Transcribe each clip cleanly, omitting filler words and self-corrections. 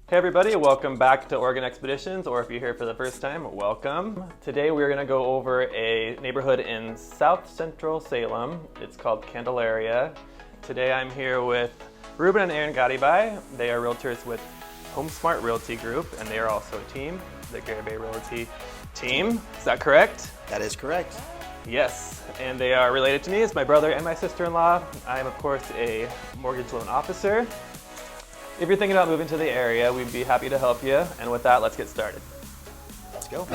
Hey everybody, welcome back to Oregon Expeditions, or if you're here for the first time, welcome. Today we're going to go over a neighborhood in South Central Salem. It's called Candalaria. Today I'm here with Ruben and Aaron Gadibai. They are realtors with HomeSmart Realty Group, and they are also a team, the Garibay Realty team. Is that correct? That is correct. Yes, and they are related to me as my brother and my sister-in-law. I am, of course, a mortgage loan officer. If you're thinking about moving to the area, we'd be happy to help you. And with that, let's get started. Let's go.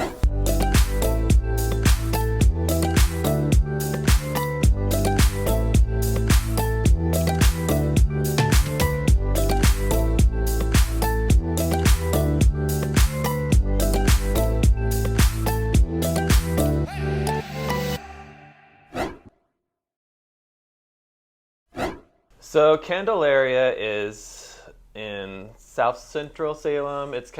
So Candalaria is in South Central Salem. It's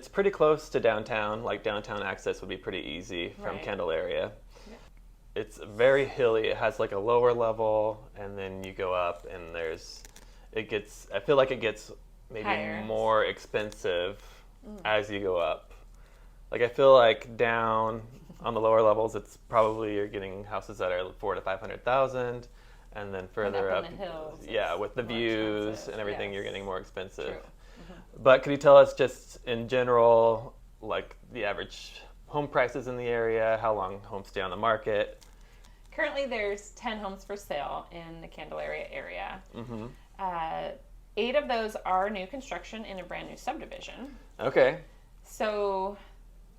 pretty close to downtown. Like downtown access would be pretty easy from Right. Candalaria. Yeah. It's very hilly. It has like a lower level, and then you go up, and I feel like it gets maybe Higher. more expensive as you go up. Like I feel like down on the lower levels, it's probably you're getting houses that are 400,000 to 500,000. And then further up up, in the hills, yeah, it's with the more views expensive, and everything, yes. you're getting more expensive. True. Mm-hmm. But could you tell us just in general, like the average home prices in the area, how long homes stay on the market? Currently, there's 10 homes for sale in the Candalaria area. Mm-hmm. 8 of those are new construction in a brand new subdivision. Okay. So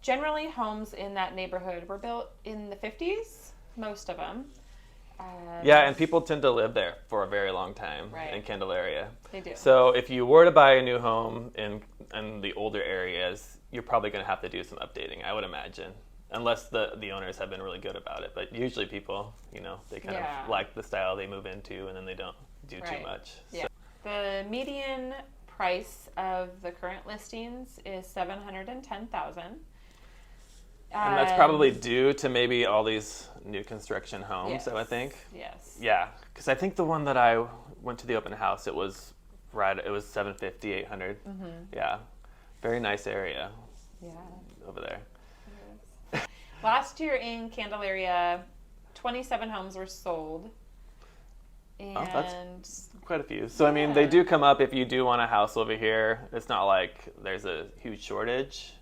generally, homes in that neighborhood were built in the 50s, most of them. Yeah, and people tend to live there for a very long time Right. in Candalaria. They do. So if you were to buy a new home in the older areas, you're probably going to have to do some updating, I would imagine. Unless the owners have been really good about it. But usually people, they kind Yeah. of like the style they move into, and then they don't do too Right. much. Yeah. The median price of the current listings is $710,000. And that's probably due to maybe all these new construction homes, Yes. I would think. Yes. Yeah, because I think the one that I went to the open house, it was 750, 800. Mm-hmm. Yeah, very nice area Yeah. over there. Last year in Candalaria, 27 homes were sold. And Oh, that's quite a few. So, I mean, they do come up if you do want a house over here. It's not like there's a huge shortage.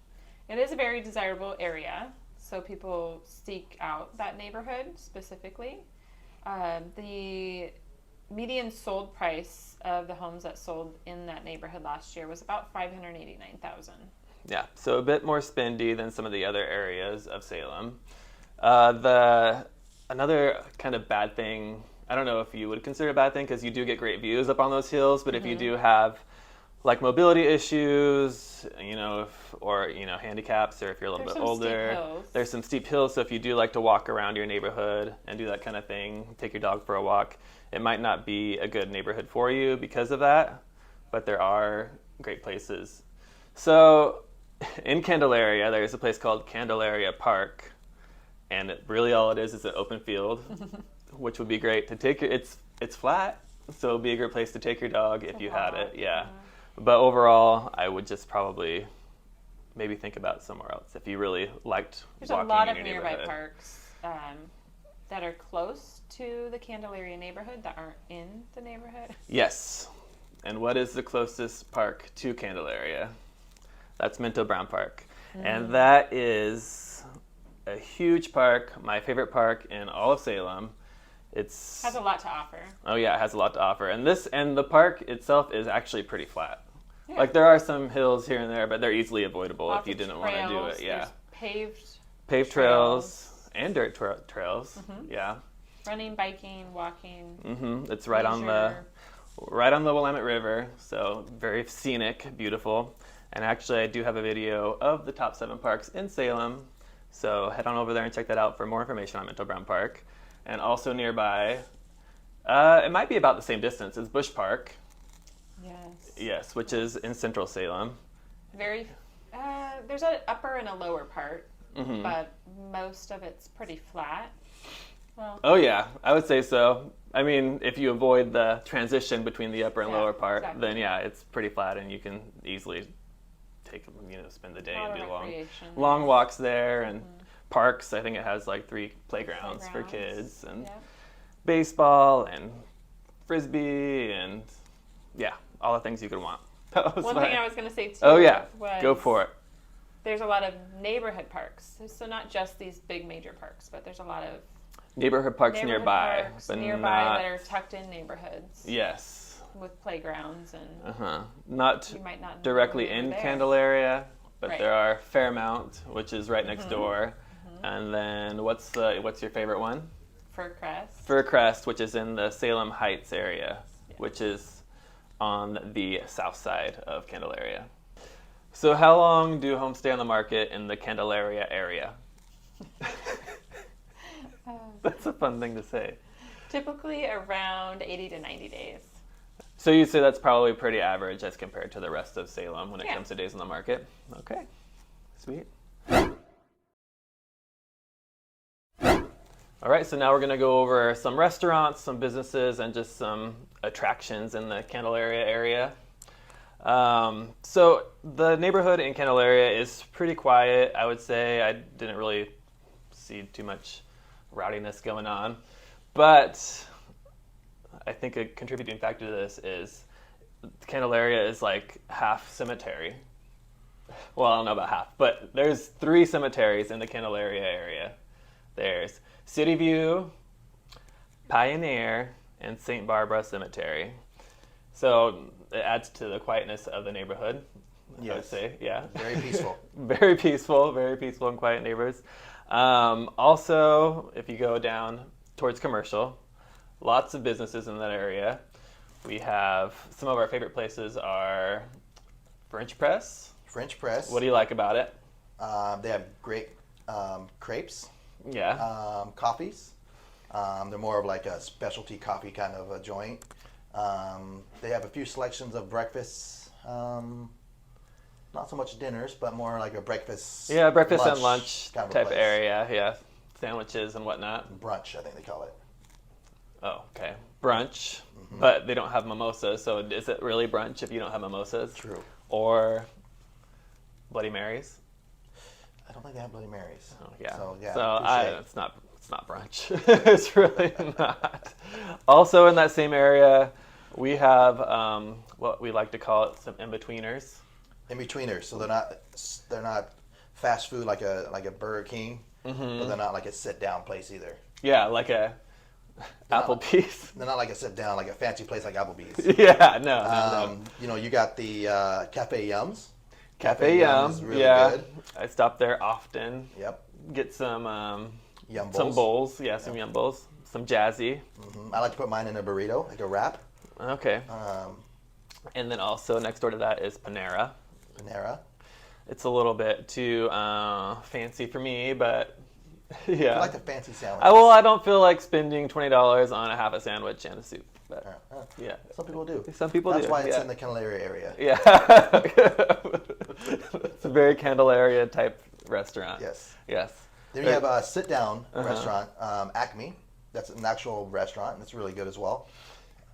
it is a very desirable area, so people seek out that neighborhood specifically. The median sold price of the homes that sold in that neighborhood last year was about $589,000. Yeah, so a bit more spendy than some of the other areas of Salem. Another kind of bad thing, I don't know if you would consider a bad thing because you do get great views up on those hills, but if you do have like mobility issues, or handicaps, or if you're a little There's bit some steep older, hills. there's some steep hills. So if you do like to walk around your neighborhood and do that kind of thing, take your dog for a walk, it might not be a good neighborhood for you because of that, but there are great places. So in Candalaria, there's a place called Candalaria Park, and really all it is an open field, which would be great to take. It's flat, so it'd be a great place to take your dog if you had it. Yeah. But overall, I would just probably maybe think about somewhere else if you really liked There's a walking lot in of your nearby neighborhood. parks that are close to the Candalaria neighborhood that aren't in the neighborhood. Yes. And what is the closest park to Candalaria? That's Minto Brown Park. And that is a huge park, my favorite park in all of Salem. It's Has a lot to offer. Oh yeah, it has a lot to offer. And the park itself is actually pretty flat. Yeah. Like there are some hills here and there, but they're easily avoidable Lots if you of didn't want to do trails. it. Yeah. There's Paved trails and dirt trails. Yeah. running, biking, walking. It's right on the leisure. Willamette River, so very scenic, beautiful. And actually, I do have a video of the top 7 parks in Salem, so head on over there and check that out for more information on Minto Brown Park. And also nearby, it might be about the same distance as Bush Park. Yes. Yes, which is in Central Salem. There's an upper and a lower part, but most of it's pretty flat. Well, Oh yeah, I would say so. I mean, if you avoid the transition between the upper and Yeah, lower part, exactly. then yeah, it's pretty flat and you can easily spend the day A lot and of do recreation. long walks there, and parks. I think it has like 3 playgrounds for kids, and Yep. baseball and frisbee, and yeah, all the things you could want. One thing I was going to say too. Oh yeah, was go for it. There's a lot of neighborhood parks, so not just these big major parks, but there's a lot of Neighborhood parks nearby, parks but nearby not, that are tucked in neighborhoods. yes, With playgrounds and not you might not know directly they were in there. Candalaria, but Right. there are Fairmount, which is right next door, and then what's your favorite one? Fir Crest. Which is in the Salem Heights area, which is on the south side of Candalaria. So how long do homes stay on the market in the Candalaria area? That's a fun thing to say. Typically around 80 to 90 days. So you'd say that's probably pretty average as compared to the rest of Salem when it Yeah. comes to days on the market? Okay, sweet. All right, so now we're going to go over some restaurants, some businesses, and just some attractions in the Candalaria area. So the neighborhood in Candalaria is pretty quiet, I would say. I didn't really see too much rowdiness going on. But I think a contributing factor to this is Candalaria is like half cemetery. Well, I don't know about half, but there's 3 cemeteries in the Candalaria area. There's City View, Pioneer, and St. Barbara Cemetery. So it adds to the quietness of the neighborhood, I would say. Yeah. Very peaceful. Very peaceful and quiet neighbors. Also, if you go down towards commercial, lots of businesses in that area. We have some of our favorite places are French Press. French Press. What do you like about it? They have great crepes, Yeah. coffees. They're more of like a specialty coffee kind of a joint. They have a few selections of breakfasts. Not so much dinners, but more like a breakfast. Yeah, breakfast and lunch kind of a type place. area. Yeah, sandwiches and whatnot. Brunch, I think they call it. Oh, okay. Brunch, but they don't have mimosas. So is it really brunch if you don't have mimosas? True. Or Bloody Marys? I don't think they have Bloody Marys. Oh, yeah. So yeah. touche. It's not brunch. It's really not. Also in that same area, we have what we like to call it some in-betweeners. In-betweeners, so they're not fast food like a Burger King, but they're not like a sit-down place either. Yeah, like a Applebee's. They're not like a sit-down, like a fancy place like Applebee's. Yeah, no. You got the Cafe Yums. Cafe Yum, is really yeah. good. I stop there often. Yep. Get some Yum bowls. some bowls. Yeah, some yum bowls. Some jazzy. I like to put mine in a burrito, like a wrap. Okay. And then also next door to that is Panera. Panera. It's a little bit too fancy for me, but yeah. I like the fancy sandwich. I don't feel like spending $20 on a half a sandwich and a soup. But yeah. Some people do. Some people That's do. why it's yeah. in the Candalaria area. Yeah. It's a very Candalaria type restaurant. Yes. Yes. Then you have a sit-down restaurant, Acme. That's an actual restaurant, and it's really good as well.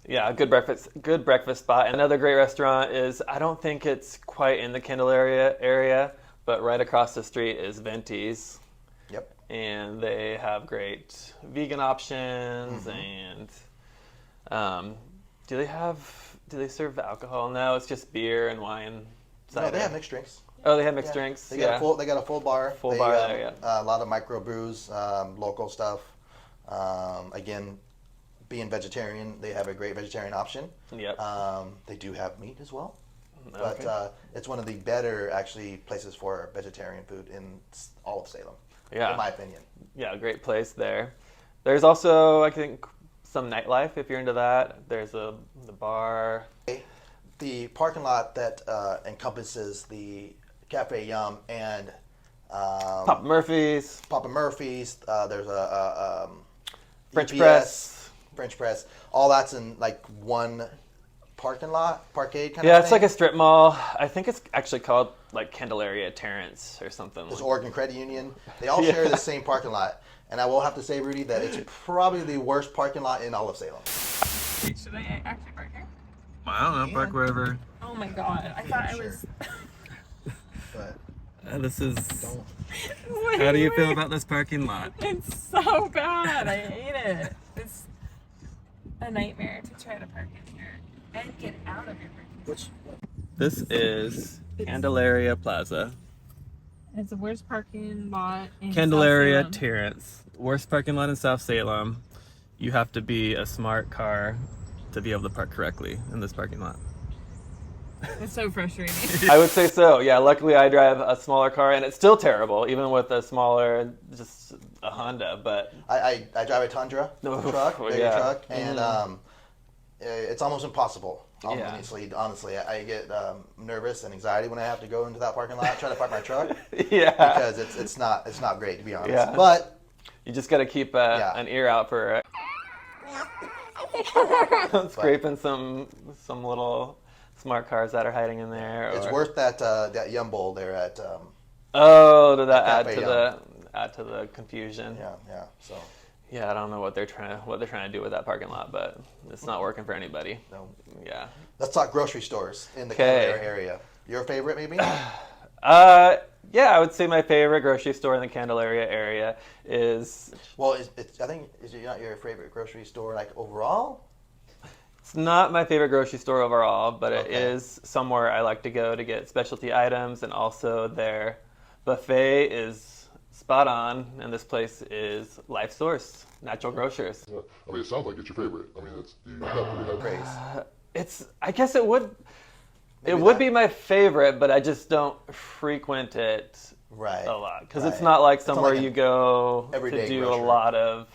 Yeah, good breakfast spot. Another great restaurant is, I don't think it's quite in the Candalaria area, but right across the street is Venti's. Yep. And they have great vegan options and do they serve alcohol? No, it's just beer and wine. Cider. No, they have mixed drinks. Oh, they have mixed Yeah. drinks. They got a full bar. Full They, bar there, yeah. A lot of micro brews, local stuff. Again, being vegetarian, they have a great vegetarian option. Yep. They do have meat as well. Okay. But it's one of the better, actually, places for vegetarian food in all of Salem, Yeah. in my opinion. Yeah, great place there. There's also, I think, some nightlife if you're into that. There's the bar. The parking lot that encompasses the Cafe Yum and Papa Murphy's. Papa Murphy's. There's a French EPS, Press. French Press. All that's in like one parking lot, parkade kind Yeah, of it's thing. like a strip mall. I think it's actually called like Candalaria Terrace or something. There's Like. Oregon Credit Union. They all share the same parking lot. And I will have to say, Rudy, that it's probably the worst parking lot in all of Salem. Wait, should I actually park here? I don't know, park wherever. Oh my god, I thought I was... This is. How do you feel about this parking lot? It's so bad. I hate it. It's a nightmare to try to park in here and get out of your parking. This is Candalaria Plaza. It's the worst parking lot in Candalaria South Salem. Terrace. Worst parking lot in South Salem. You have to be a smart car to be able to park correctly in this parking lot. It's so frustrating. I would say so. Yeah, luckily I drive a smaller car and it's still terrible, even with a smaller, just a Honda. But I drive a Tundra truck, bigger yeah. truck, and it's almost impossible. Yeah. Honestly, I get nervous and anxiety when I have to go into that parking lot, try to park my truck. Yeah. Because it's not great, to be honest. Yeah. But You just got to keep an ear out for scraping some little smart cars that are hiding in there. it's worth that Yumble there at to that Cafe add to the confusion. yeah. So Yeah, I don't know what they're trying to do with that parking lot, but it's not working for anybody. no. Yeah. Let's talk grocery stores in the Okay. Candalaria area. Your favorite, maybe? Yeah, I would say my favorite grocery store in the Candalaria area is. Well, is it not your favorite grocery store like overall? It's not my favorite grocery store overall, but it Okay. is somewhere I like to go to get specialty items, and also their buffet is spot on, and this place is Life Source, Natural Grocers. I mean, it sounds like it's your favorite. I mean, you have pretty high Praise. I guess it would Maybe would that- be my favorite, but I just don't frequent it Right. a lot because Right. it's not like It's not somewhere like you an go to everyday do grocer. a lot of.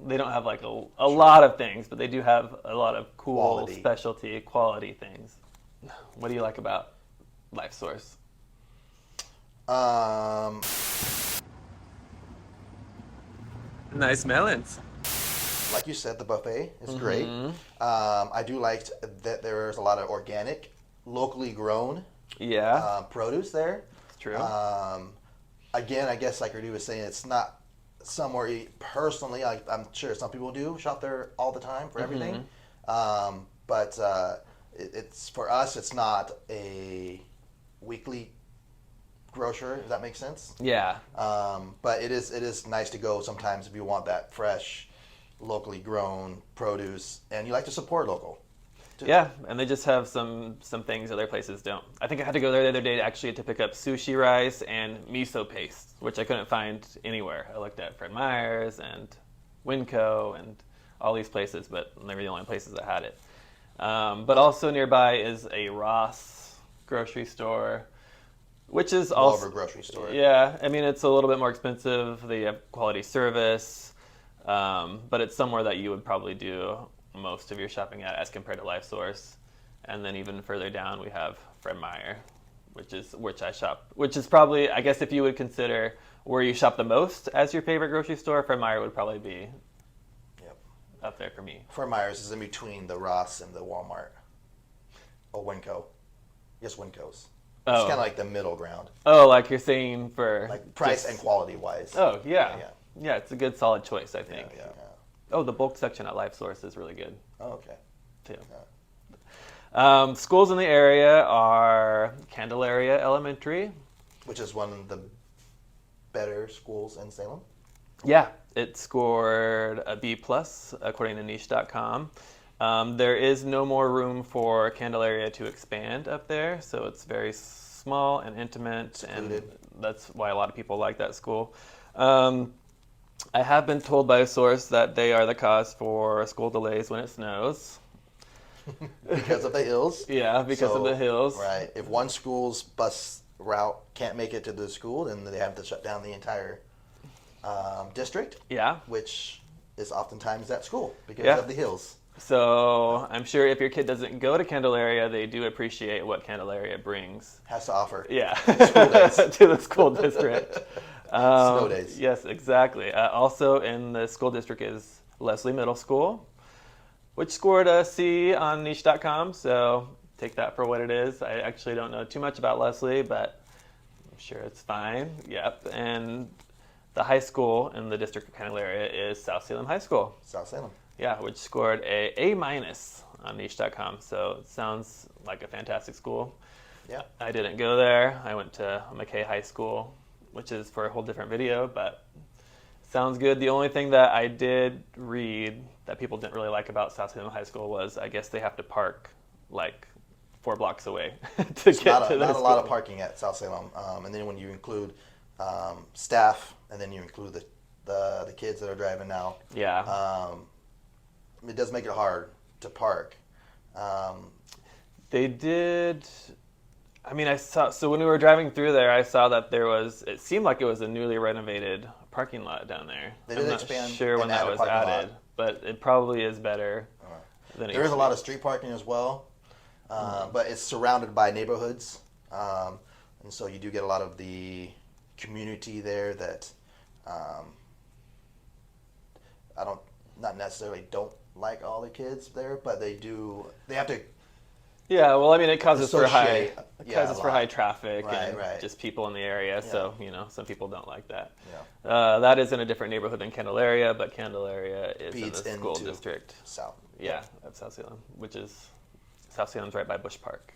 They don't have like a lot of things, but they do have a lot of cool Quality. specialty quality things. What do you like about Life Source? Nice melons. Like you said, the buffet is great. Mm-hmm. I do like that there's a lot of organic, locally grown Yeah, produce there. it's true. Again, I guess like Rudy was saying, it's not somewhere personally. I'm sure some people do shop there all the time for everything, but it's for us. It's not a weekly grocer. If that makes sense. Yeah, But it is nice to go sometimes if you want that fresh, locally grown produce, and you like to support local. too. yeah, and they just have some things other places don't. I think I had to go there the other day to pick up sushi rice and miso paste, which I couldn't find anywhere. I looked at Fred Meyer's and Winco and all these places, but they were the only places that had it. But also nearby is a Ross grocery store, which is All also over grocery store. yeah. I mean, it's a little bit more expensive. They have quality service, but it's somewhere that you would probably do most of your shopping at as compared to Life Source. And then even further down, we have Fred Meyer, which is probably, I guess, if you would consider where you shop the most as your favorite grocery store, Fred Meyer would probably be Yep. up there for me. Fred Meyer's is in between the Ross and the Walmart. Or Winco. Yes, Winco's. It's Oh. kind of like the middle ground, Oh, like you're saying for like price just- and quality wise. Oh yeah. Yeah. Yeah, it's a good solid choice, I yeah, think. yeah. Oh, the bulk section at Life Source is really good Oh, okay. too. Schools in the area are Candalaria Elementary. Which is one of the better schools in Salem. Yeah, it scored a B plus according to niche.com. There is no more room for Candalaria to expand up there, so it's very small and intimate, and Secluded. that's why a lot of people like that school. I have been told by a source that they are the cause for school delays when it snows. Because of the hills. Yeah, because of So, the hills. Right. If one school's bus route can't make it to the school, then they have to shut down the entire district, Yeah. which is oftentimes that school because Yeah. of the hills. So I'm sure if your kid doesn't go to Candalaria, they do appreciate what Candalaria brings. Has to offer. Yeah, School days. to the school district. Snow days. Yes, exactly. Also in the school district is Leslie Middle School, which scored a C on niche.com, so take that for what it is. I actually don't know too much about Leslie, but I'm sure it's fine. Yep. And the high school in the district of Candalaria is South Salem High School. South Salem. Yeah, which scored a A- on niche.com. So it sounds like a fantastic school. Yeah. I didn't go there. I went to McKay High School, which is for a whole different video, but sounds good. The only thing that I did read that people didn't really like about South Salem High School was I guess they have to park like 4 blocks away to get to their Not a school. lot of parking at South Salem, and then when you include staff, and then you include the kids that are driving now, Yeah. it does make it hard to park. They did. I mean, I saw. So when we were driving through there, I saw that there was. It seemed like it was a newly renovated parking lot down there. They I'm did not expand sure when and that add a was parking lot. added, but it probably is better. Than it There is used a to lot be. of street parking as well, but it's surrounded by neighborhoods, and so you do get a lot of the community there that not necessarily don't like all the kids there, but they have to. Yeah, well, I mean, it causes for high, Associate, yeah, a for lot. high traffic Right, and right. just people in the area. So some people don't like that. Yeah. That is in a different neighborhood than Candalaria, but Candalaria is Feeds in the school into district. South. Yeah, of South Salem, which is South Salem's right by Bush Park.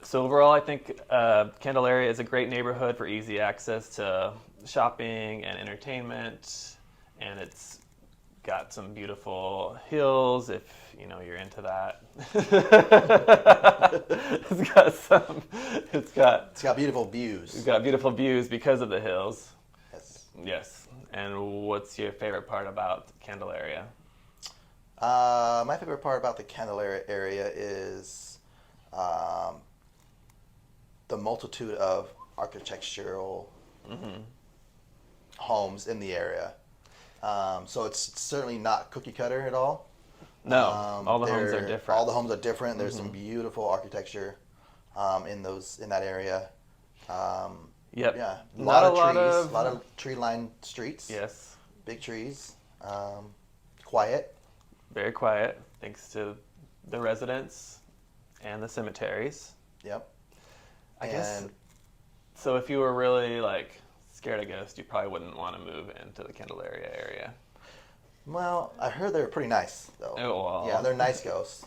So overall, I think Candalaria is a great neighborhood for easy access to shopping and entertainment, and it's got some beautiful hills if you're into that. It's got beautiful views. It's got beautiful views because of the hills. Yes. Yes. And what's your favorite part about Candalaria? My favorite part about the Candalaria area is the multitude of architectural homes in the area. So it's certainly not cookie cutter at all. No, all the homes are different. All the homes are different. There's some beautiful architecture in that area. Yep. Yeah, a Not lot a of lot trees, of tree-lined streets. Yes. Big trees. Quiet. Very quiet, thanks to the residents and the cemeteries. Yep. I guess. So if you were really scared of ghosts, you probably wouldn't want to move into the Candalaria area. Well, I heard they're pretty nice, though. Oh, well. Yeah, they're nice ghosts.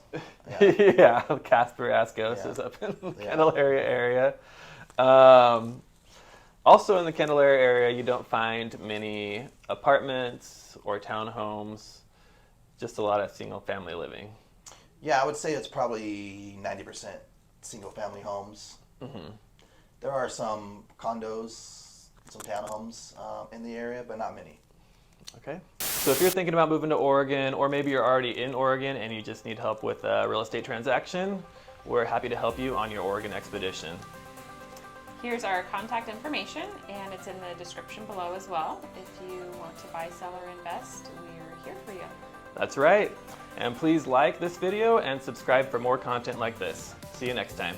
Yeah. Yeah, Casper Ascos is up in the Candalaria area. Also in the Candalaria area, you don't find many apartments or townhomes, just a lot of single-family living. Yeah, I would say it's probably 90% single-family homes. There are some condos, some townhomes in the area, but not many. Okay. So if you're thinking about moving to Oregon, or maybe you're already in Oregon and you just need help with a real estate transaction, we're happy to help you on your Oregon expedition. Here's our contact information, and it's in the description below as well. If you want to buy, sell, or invest, we're here for you. That's right. And please like this video and subscribe for more content like this. See you next time.